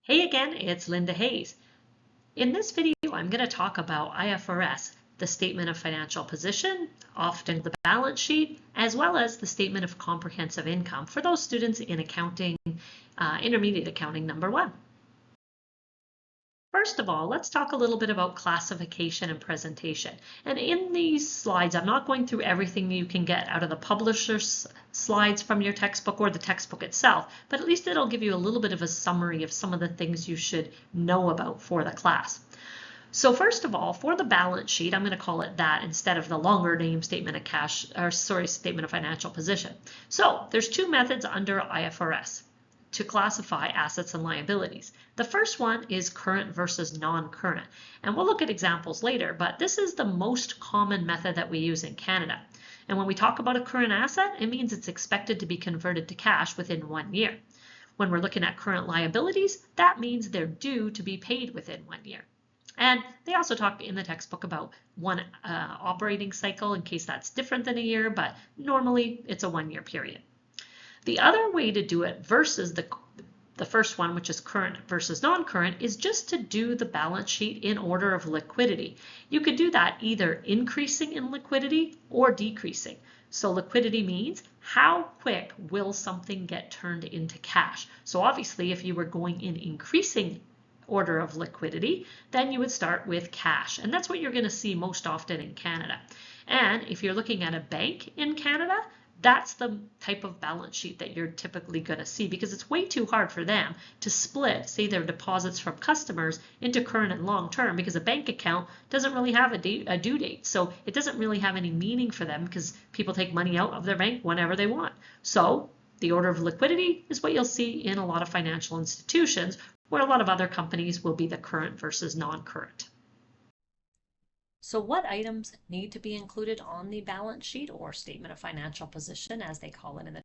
Hey again, it's Linda Hayes. In this video, I'm going to talk about IFRS, the Statement of Financial Position, often the balance sheet, as well as the Statement of Comprehensive Income for those students in accounting, intermediate accounting number 1. First of all, let's talk a little bit about classification and presentation. And in these slides, I'm not going through everything you can get out of the publisher's slides from your textbook or the textbook itself, but at least it'll give you a little bit of a summary of some of the things you should know about for the class. So first of all, for the balance sheet, I'm going to call it that instead of the longer name statement of statement of financial position. So there's two methods under IFRS to classify assets and liabilities. The first one is current versus non-current, and we'll look at examples later, but this is the most common method that we use in Canada. And when we talk about a current asset, it means it's expected to be converted to cash within 1 year. When we're looking at current liabilities, that means they're due to be paid within 1 year. And they also talk in the textbook about one operating cycle in case that's different than a year, but normally it's a 1 year period. The other way to do it versus the first one, which is current versus non-current, is just to do the balance sheet in order of liquidity. You could do that either increasing in liquidity or decreasing. So liquidity means how quick will something get turned into cash. So obviously if you were going in increasing order of liquidity, then you would start with cash. And that's what you're going to see most often in Canada. And if you're looking at a bank in Canada, that's the type of balance sheet that you're typically going to see because it's way too hard for them to split, say, their deposits from customers into current and long term because a bank account doesn't really have a due date. So it doesn't really have any meaning for them because people take money out of their bank whenever they want. So the order of liquidity is what you'll see in a lot of financial institutions where a lot of other companies will be the current versus non-current. So what items need to be included on the balance sheet or statement of financial position, as they call it in the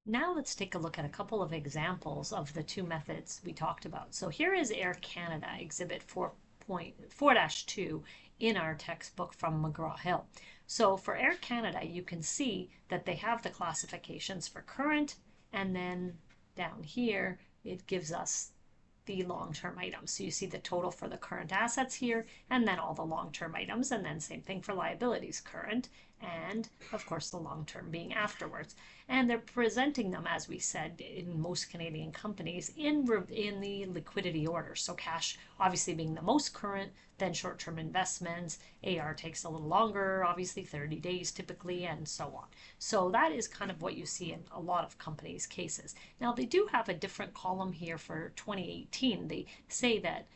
Now let's take a look at a couple of examples of the two methods we talked about. So here is Air Canada Exhibit 4.4-2 in our textbook from McGraw-Hill. So for Air Canada, you can see that they have the classifications for current, and then down here it gives us the long-term items. So you see the total for the current assets here, and then all the long-term items, and then same thing for liabilities, current and of course the long term being afterwards. And they're presenting them, as we said, in most Canadian companies in the liquidity order. So cash obviously being the most current, then short-term investments. AR takes a little longer, obviously 30 days typically, and so on. So that is kind of what you see in a lot of companies' cases. Now they do have a different column here for 2018. They say that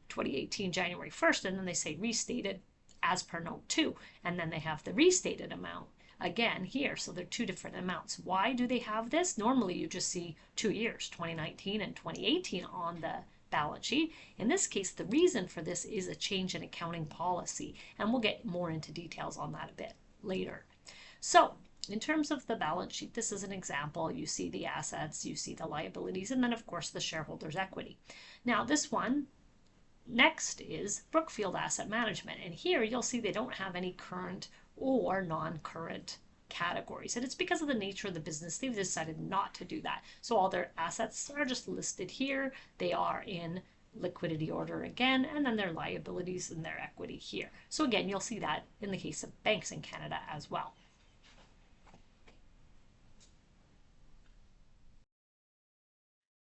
2018 January 1st, and then they say restated as per note 2, and then they have the restated amount again here. So they're two different amounts. Why do they have this? Normally you just see 2 years, 2019 and 2018 on the balance sheet. In this case, the reason for this is a change in accounting policy, and we'll get more into details on that a bit later. So in terms of the balance sheet, this is an example. You see the assets, you see the liabilities, and then of course the shareholders' equity. Now this one next is Brookfield Asset Management, and here you'll see they don't have any current or non-current categories, and it's because of the nature of the business they've decided not to do that. So all their assets are just listed here. They are in liquidity order again, and then their liabilities and their equity here. So again, you'll see that in the case of banks in Canada as well.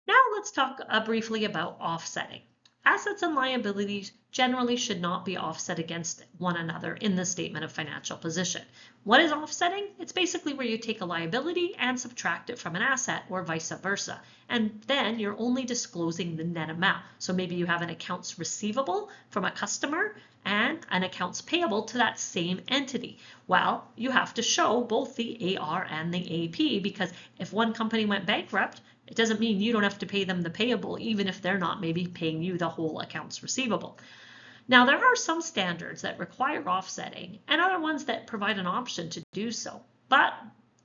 Now let's talk briefly about offsetting. Assets and liabilities generally should not be offset against one another in the statement of financial position. What is offsetting? It's basically where you take a liability and subtract it from an asset, or vice versa. And then you're only disclosing the net amount. So maybe you have an accounts receivable from a customer and an accounts payable to that same entity. Well, you have to show both the AR and the AP, because if one company went bankrupt, it doesn't mean you don't have to pay them the payable, even if they're not maybe paying you the whole accounts receivable. Now, there are some standards that require offsetting and other ones that provide an option to do so, but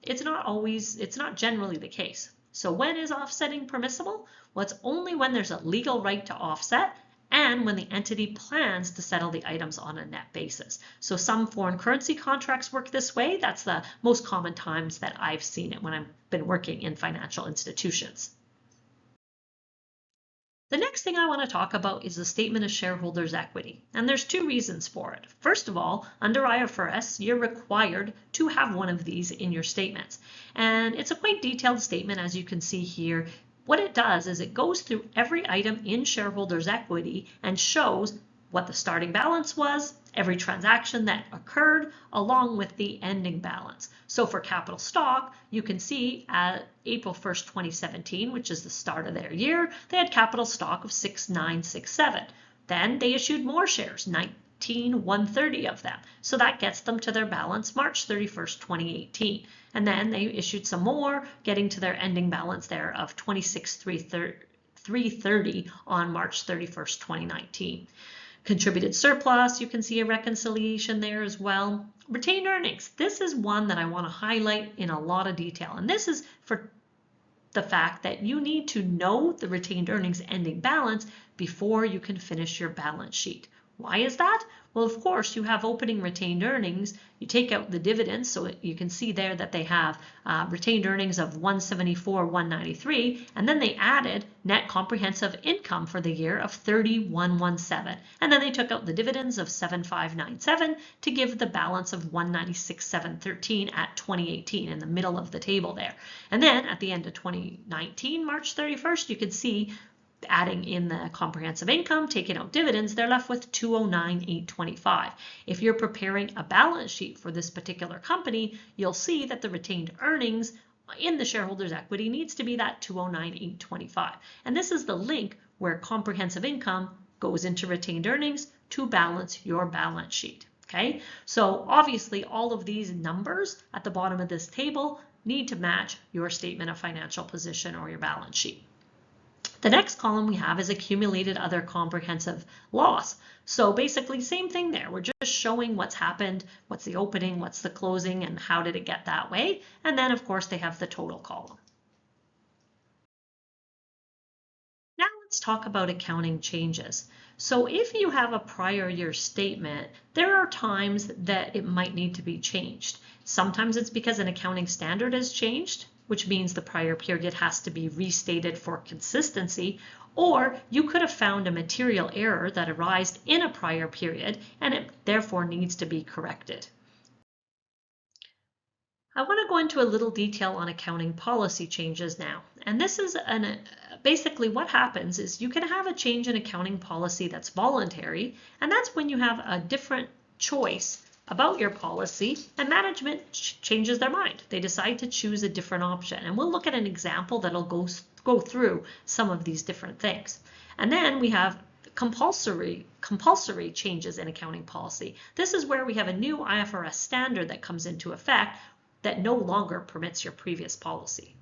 it's not generally the case. So when is offsetting permissible? Well, it's only when there's a legal right to offset and when the entity plans to settle the items on a net basis. So some foreign currency contracts work this way. That's the most common times that I've seen it when I've been working in financial institutions. The next thing I want to talk about is the statement of shareholders' equity, and there's two reasons for it. First of all, under IFRS, you're required to have one of these in your statements, and it's a quite detailed statement, as you can see here. What it does is it goes through every item in shareholders' equity and shows what the starting balance was, every transaction that occurred, along with the ending balance. So for capital stock, you can see at April 1st, 2017, which is the start of their year, they had capital stock of 6,967. Then they issued more shares, 19,130 of them. So that gets them to their balance March 31st, 2018. And then they issued some more, getting to their ending balance there of 26,330 on March 31st, 2019. Contributed surplus, you can see a reconciliation there as well. Retained earnings, this is one that I want to highlight in a lot of detail. And this is for the fact that you need to know the retained earnings ending balance before you can finish your balance sheet. Why is that? Well, of course, you have opening retained earnings. You take out the dividends, so you can see there that they have retained earnings of 174,193, and then they added net comprehensive income for the year of 30,117, and then they took out the dividends of 7,597 to give the balance of 196,713 at 2018 in the middle of the table there. And then at the end of 2019, March 31st, you can see adding in the comprehensive income, taking out dividends, they're left with 209,825. If you're preparing a balance sheet for this particular company, you'll see that the retained earnings in the shareholders' equity needs to be that 209,825. And this is the link where comprehensive income goes into retained earnings to balance your balance sheet. Okay, so obviously all of these numbers at the bottom of this table need to match your statement of financial position or your balance sheet. The next column we have is accumulated other comprehensive loss. So basically same thing there. We're just showing what's happened, what's the opening, what's the closing, and how did it get that way. And then of course they have the total column. Now let's talk about accounting changes. So if you have a prior year statement, there are times that it might need to be changed. Sometimes it's because an accounting standard has changed, which means the prior period has to be restated for consistency, or you could have found a material error that arose in a prior period and it therefore needs to be corrected. I want to go into a little detail on accounting policy changes now. And this is basically what happens is you can have a change in accounting policy that's voluntary, and that's when you have a different choice about your policy and management changes their mind. They decide to choose a different option. And we'll look at an example that'll go through some of these different things. And then we have compulsory changes in accounting policy. This is where we have a new IFRS standard that comes into effect that no longer permits your previous policy.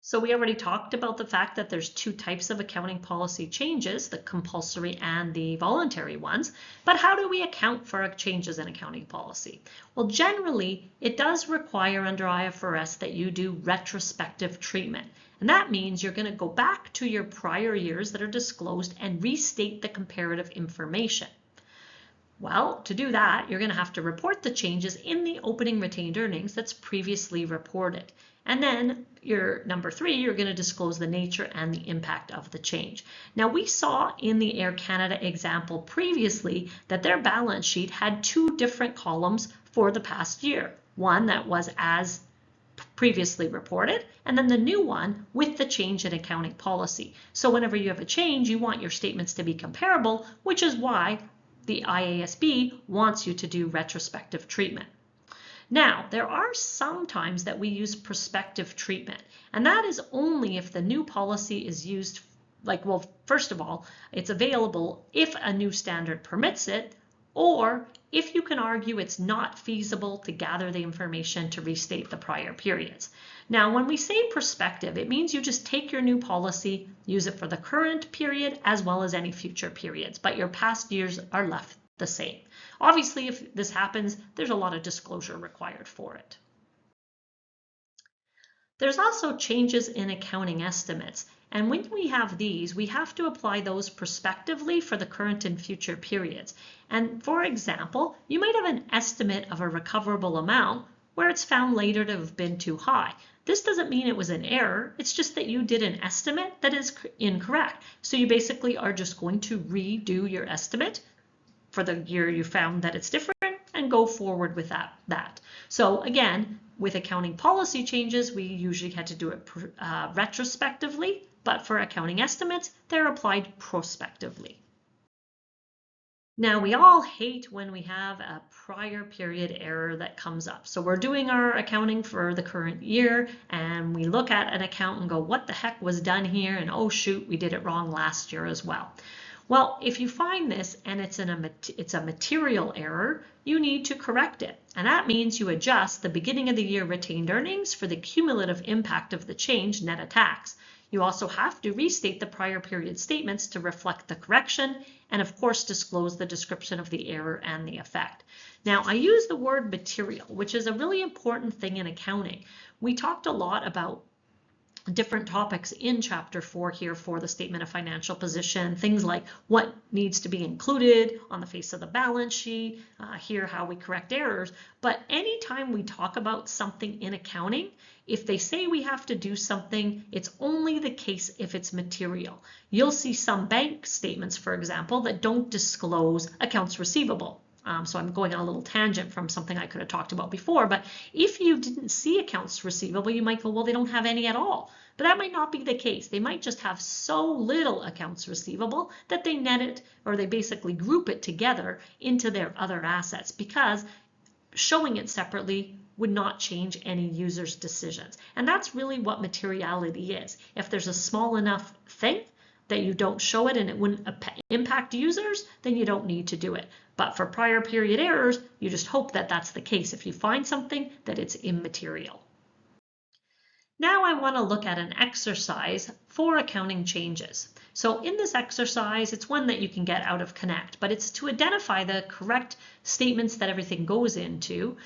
So we already talked about the fact that there's two types of accounting policy changes, the compulsory and the voluntary ones. But how do we account for changes in accounting policy? Well, generally, it does require under IFRS that you do retrospective treatment. And that means you're going to go back to your prior years that are disclosed and restate the comparative information. Well, to do that, you're going to have to report the changes in the opening retained earnings that's previously reported. And then number 3, you're going to disclose the nature and the impact of the change. Now, we saw in the Air Canada example previously that their balance sheet had 2 different columns for the past year. One that was as previously reported, and then the new one with the change in accounting policy. So whenever you have a change, you want your statements to be comparable, which is why the IASB wants you to do retrospective treatment. Now, there are some times that we use prospective treatment, and that is only if the new policy is used, well, first of all, it's available if a new standard permits it, or if you can argue it's not feasible to gather the information to restate the prior periods. Now, when we say prospective, it means you just take your new policy, use it for the current period as well as any future periods, but your past years are left the same. Obviously, if this happens, there's a lot of disclosure required for it. There's also changes in accounting estimates. And when we have these, we have to apply those prospectively for the current and future periods. And for example, you might have an estimate of a recoverable amount where it's found later to have been too high. This doesn't mean it was an error, it's just that you did an estimate that is incorrect. So you basically are just going to redo your estimate for the year you found that it's different and go forward with that. So again, with accounting policy changes, we usually had to do it retrospectively, but for accounting estimates, they're applied prospectively. Now, we all hate when we have a prior period error that comes up. So we're doing our accounting for the current year, and we look at an account and go, what the heck was done here? And oh shoot, we did it wrong last year as well. Well, if you find this and it's a material error, you need to correct it. And that means you adjust the beginning of the year retained earnings for the cumulative impact of the change net of tax. You also have to restate the prior period statements to reflect the correction and of course disclose the description of the error and the effect. Now, I use the word material, which is a really important thing in accounting. We talked a lot about different topics in chapter 4 here for the statement of financial position, things like what needs to be included on the face of the balance sheet, here how we correct errors. But anytime we talk about something in accounting, if they say we have to do something, it's only the case if it's material. You'll see some bank statements, for example, that don't disclose accounts receivable. So I'm going on a little tangent from something I could have talked about before, but if you didn't see accounts receivable, you might go, well, they don't have any at all. But that might not be the case. They might just have so little accounts receivable that they net it, or they basically group it together into their other assets, because showing it separately would not change any user's decisions. And that's really what materiality is. If there's a small enough thing that you don't show it and it wouldn't impact users, then you don't need to do it. But for prior period errors, you just hope that that's the case. If you find something, that it's immaterial. Now I want to look at an exercise for accounting changes. So in this exercise, it's one that you can get out of Connect, but it's to identify the correct statements that everything goes into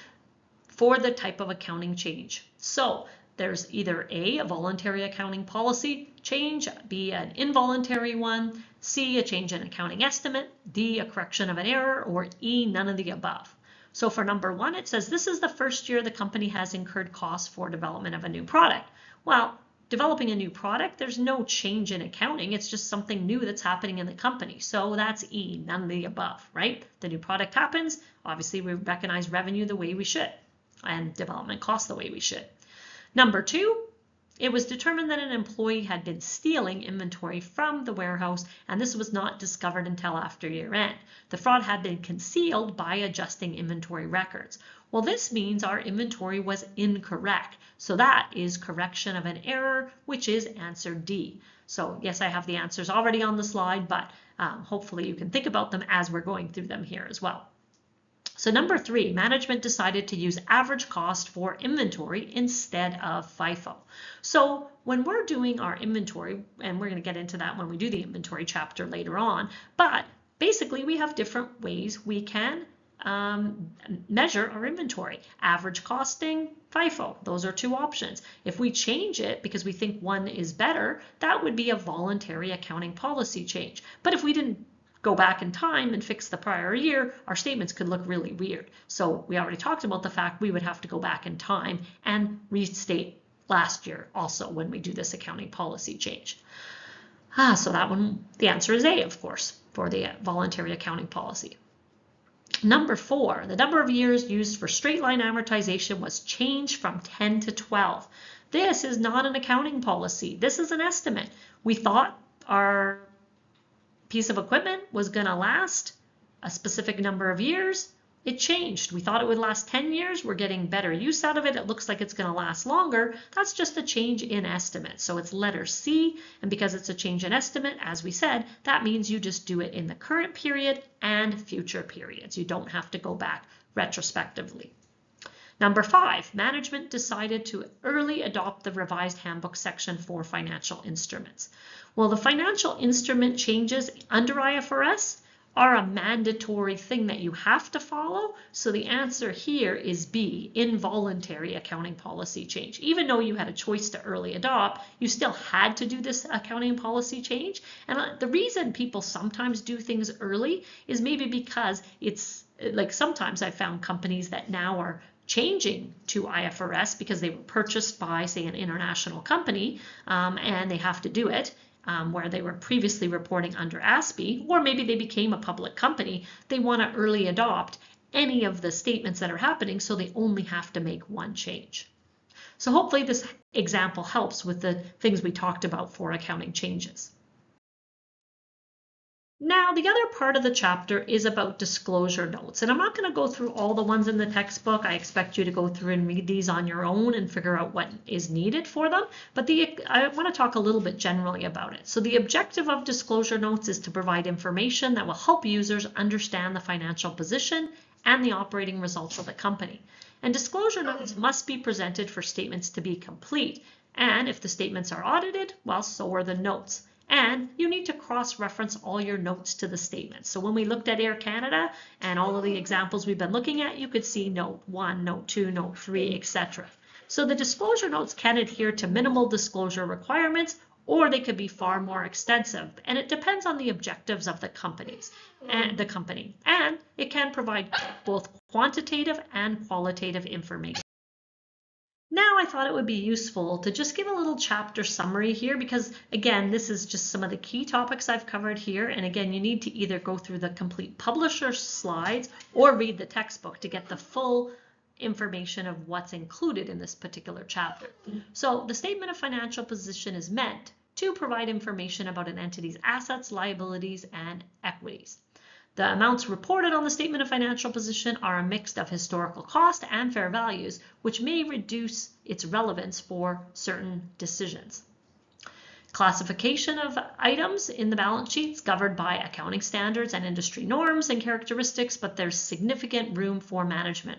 for the type of accounting change. So there's either A, a voluntary accounting policy change, B, an involuntary one, C, a change in accounting estimate, D, a correction of an error, or E, none of the above. So for number 1, it says this is the first year the company has incurred costs for development of a new product. Well, developing a new product, there's no change in accounting. It's just something new that's happening in the company. So that's E, none of the above, right? The new product happens, Obviously, we recognize revenue the way we should and development costs the way we should. Number 2, it was determined that an employee had been stealing inventory from the warehouse, and this was not discovered until after year end. The fraud had been concealed by adjusting inventory records. Well, this means our inventory was incorrect. So that is correction of an error, which is answer D. So yes, I have the answers already on the slide, but hopefully you can think about them as we're going through them here as well. So number 3, management decided to use average cost for inventory instead of FIFO. So when we're doing our inventory, and we're going to get into that when we do the inventory chapter later on, but basically we have different ways we can measure our inventory. Average costing, FIFO, those are 2 options. If we change it because we think one is better, that would be a voluntary accounting policy change. But if we didn't go back in time and fix the prior year, our statements could look really weird. So we already talked about the fact we would have to go back in time and restate last year also when we do this accounting policy change. So that one, the answer is A, of course, for the voluntary accounting policy. Number 4, the number of years used for straight line amortization was changed from 10 to 12. This is not an accounting policy. This is an estimate. We thought our piece of equipment was going to last a specific number of years. It changed. We thought it would last 10 years. We're getting better use out of it. It looks like it's going to last longer. That's just a change in estimate. So it's letter C, and because it's a change in estimate, as we said, that means you just do it in the current period and future periods. You don't have to go back retrospectively. Number 5, management decided to early adopt the revised handbook section for financial instruments. Well, the financial instrument changes under IFRS are a mandatory thing that you have to follow. So the answer here is B, involuntary accounting policy change. Even though you had a choice to early adopt, you still had to do this accounting policy change. And the reason people sometimes do things early is maybe because it's like sometimes I found companies that now are changing to IFRS because they were purchased by, say, an international company, and they have to do it, where they were previously reporting under ASPE, or maybe they became a public company. They want to early adopt any of the statements that are happening, so they only have to make one change. So hopefully this example helps with the things we talked about for accounting changes. Now, the other part of the chapter is about disclosure notes, and I'm not going to go through all the ones in the textbook. I expect you to go through and read these on your own and figure out what is needed for them, but I want to talk a little bit generally about it. So the objective of disclosure notes is to provide information that will help users understand the financial position and the operating results of the company. And disclosure notes must be presented for statements to be complete, and if the statements are audited, well, so are the notes. And you need to cross-reference all your notes to the statement. So when we looked at Air Canada and all of the examples we've been looking at, you could see note 1, note 2, note 3, etc. So the disclosure notes can adhere to minimal disclosure requirements, or they could be far more extensive. And it depends on the objectives of the company. And it can provide both quantitative and qualitative information. Now I thought it would be useful to just give a little chapter summary here because, again, this is just some of the key topics I've covered here. And again, you need to either go through the complete publisher slides or read the textbook to get the full information of what's included in this particular chapter. So the statement of financial position is meant to provide information about an entity's assets, liabilities, and equities. The amounts reported on the statement of financial position are a mix of historical cost and fair values, which may reduce its relevance for certain decisions. Classification of items in the balance sheets governed by accounting standards and industry norms and characteristics, but there's significant room for management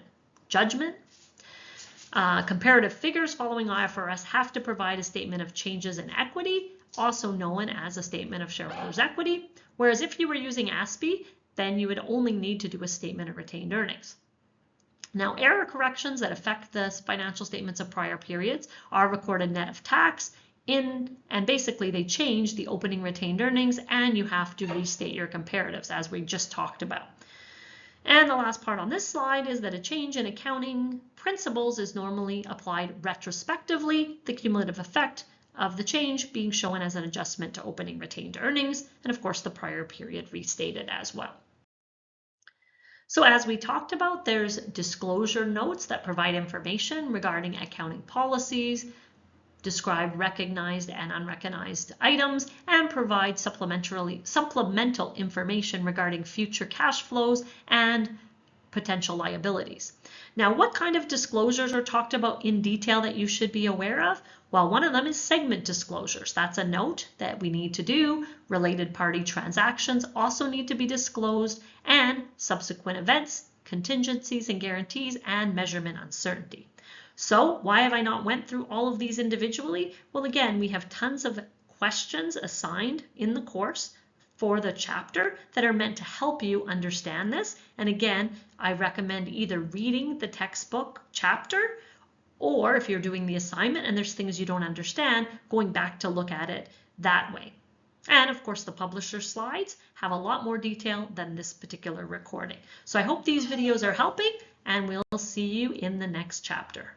judgment. Comparative figures following IFRS have to provide a statement of changes in equity, also known as a statement of shareholders' equity, whereas if you were using ASPE, then you would only need to do a statement of retained earnings. Now, error corrections that affect the financial statements of prior periods are recorded net of tax, and basically they change the opening retained earnings, and you have to restate your comparatives, as we just talked about. And the last part on this slide is that a change in accounting principles is normally applied retrospectively, the cumulative effect of the change being shown as an adjustment to opening retained earnings, and of course the prior period restated as well. So as we talked about, there's disclosure notes that provide information regarding accounting policies, describe recognized and unrecognized items, and provide supplemental information regarding future cash flows and potential liabilities. Now, what kind of disclosures are talked about in detail that you should be aware of? Well, one of them is segment disclosures. That's a note that we need to do. Related party transactions also need to be disclosed, and subsequent events, contingencies and guarantees, and measurement uncertainty. So why have I not went through all of these individually? Well, again, we have tons of questions assigned in the course for the chapter that are meant to help you understand this. And again, I recommend either reading the textbook chapter, or if you're doing the assignment and there's things you don't understand, going back to look at it that way. And of course, the publisher slides have a lot more detail than this particular recording. So I hope these videos are helping, and we'll see you in the next chapter.